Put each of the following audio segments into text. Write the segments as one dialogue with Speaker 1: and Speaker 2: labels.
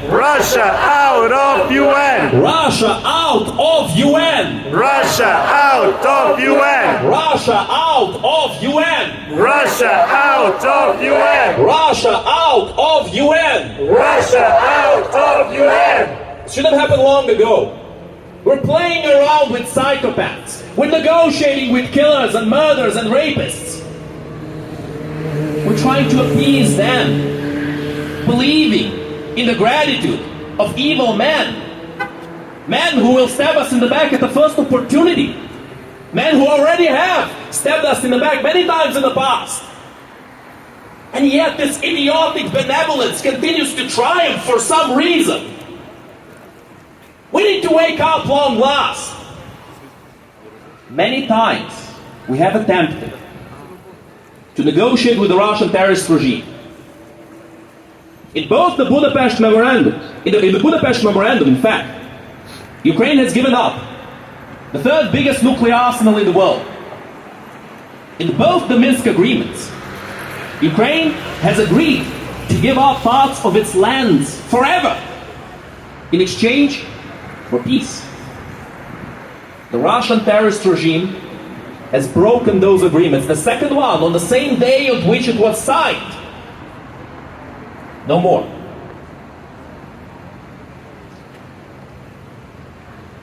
Speaker 1: Russia out of UN!
Speaker 2: Russia out of UN!
Speaker 1: Russia out of UN!
Speaker 2: Russia out of UN!
Speaker 1: Russia out of UN!
Speaker 2: Russia out of UN!
Speaker 1: Russia out of UN!
Speaker 2: Should have happened long ago. We're playing around with psychopaths. We're negotiating with killers and murderers and rapists. We're trying to appease them, believing in the gratitude of evil men. Men who will stab us in the back at the first opportunity. Men who already have stabbed us in the back many times in the past. And yet this idiotic benevolence continues to triumph for some reason. We need to wake up long last. Many times we have attempted to negotiate with the Russian terrorist regime. In both the Budapest Memorandum, in the Budapest Memorandum, in fact, Ukraine has given up the third biggest nuclear arsenal in the world. In both the Minsk agreements, Ukraine has agreed to give up parts of its lands forever in exchange for peace. The Russian terrorist regime has broken those agreements. The second one on the same day on which it was signed. No more.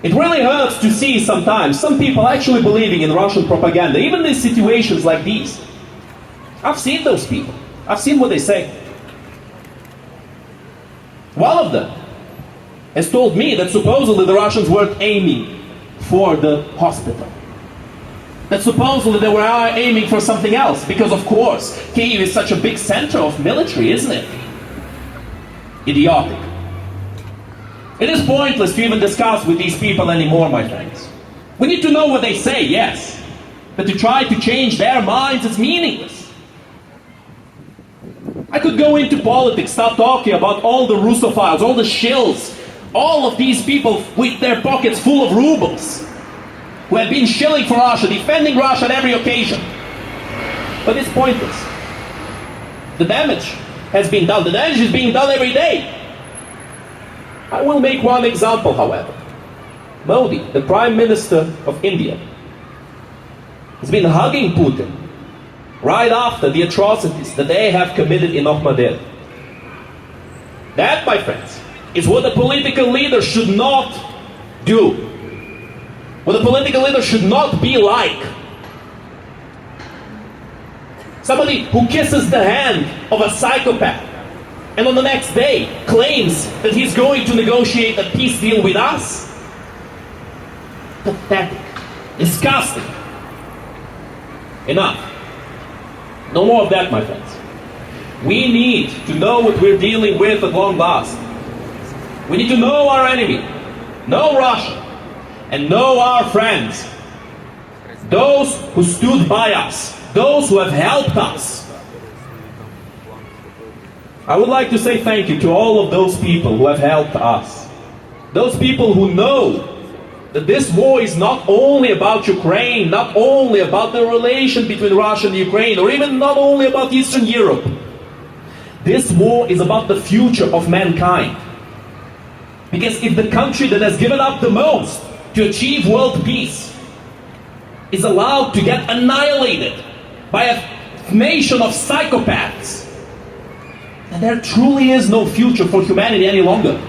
Speaker 2: It really hurts to see sometimes some people actually believing in Russian propaganda, even in situations like these. I've seen those people. I've seen what they say. One of them has told me that supposedly the Russians weren't aiming for the hospital. That supposedly they were aiming for something else, because of course, Kyiv is such a big center of military, isn't it? Idiotic. It is pointless to even discuss with these people anymore, my friends. We need to know what they say, yes, but to try to change their minds is meaningless. I could go into politics, start talking about all the Russophiles, all the shills, all of these people with their pockets full of rubles, who have been shilling for Russia, defending Russia at every occasion. But it's pointless. The damage has been done. The damage is being done every day. I will make one example, however. Modi, the Prime Minister of India, has been hugging Putin right after the atrocities that they have committed in Ahmedabad. That, my friends, is what a political leader should not do. What a political leader should not be like. Somebody who kisses the hand of a psychopath and on the next day claims that he's going to negotiate a peace deal with us. Pathetic. Disgusting. Enough. No more of that, my friends. We need to know what we're dealing with at long last. We need to know our enemy, know Russia, and know our friends. Those who stood by us, those who have helped us. I would like to say thank you to all of those people who have helped us. Those people who know that this war is not only about Ukraine, not only about the relation between Russia and Ukraine, or even not only about Eastern Europe. This war is about the future of mankind. Because if the country that has given up the most to achieve world peace is allowed to get annihilated by a nation of psychopaths, then there truly is no future for humanity any longer.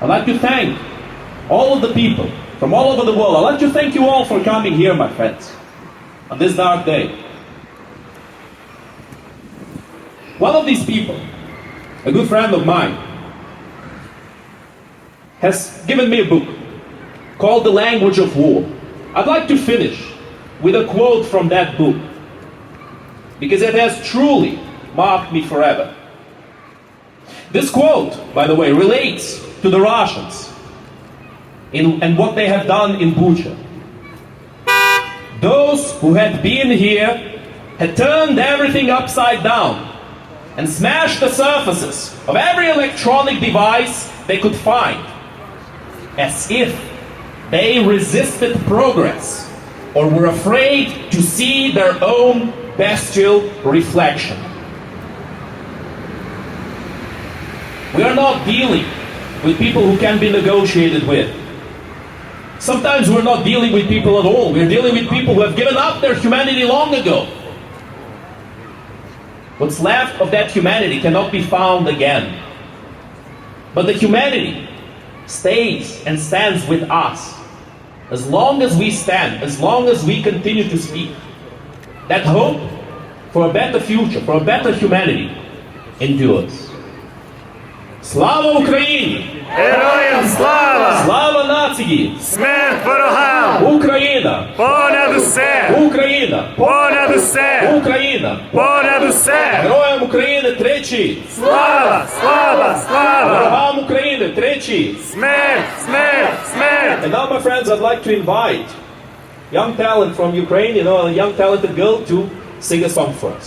Speaker 2: I'd like to thank all of the people from all over the world. I'd like to thank you all for coming here, my friends, on this dark day. One of these people, a good friend of mine, has given me a book called The Language of War. I'd like to finish with a quote from that book, because it has truly marked me forever. This quote, by the way, relates to the Russians and what they have done in Bucha. Those who had been here had turned everything upside down and smashed the surfaces of every electronic device they could find, as if they resisted progress or were afraid to see their own bestial reflection. We are not dealing with people who can be negotiated with. Sometimes we're not dealing with people at all. We're dealing with people who have given up their humanity long ago. What's left of that humanity cannot be found again. But the humanity stays and stands with us. As long as we stand, as long as we continue to speak, that hope for a better future, for a better humanity endures. Слава Україні!
Speaker 1: Героям слава!
Speaker 2: Слава нації!
Speaker 1: Смерть ворогам!
Speaker 2: Україна!
Speaker 1: Понад усе!
Speaker 2: Україна!
Speaker 1: Понад усе!
Speaker 2: Україна!
Speaker 1: Понад усе!
Speaker 2: Героям України тричі!
Speaker 1: Слава! Слава! Слава!
Speaker 2: Ворогам України тричі!
Speaker 1: Смерть! Смерть! Смерть!
Speaker 2: And now, my friends, I'd like to invite young talent from Ukraine, a young talented girl, to sing a song for us.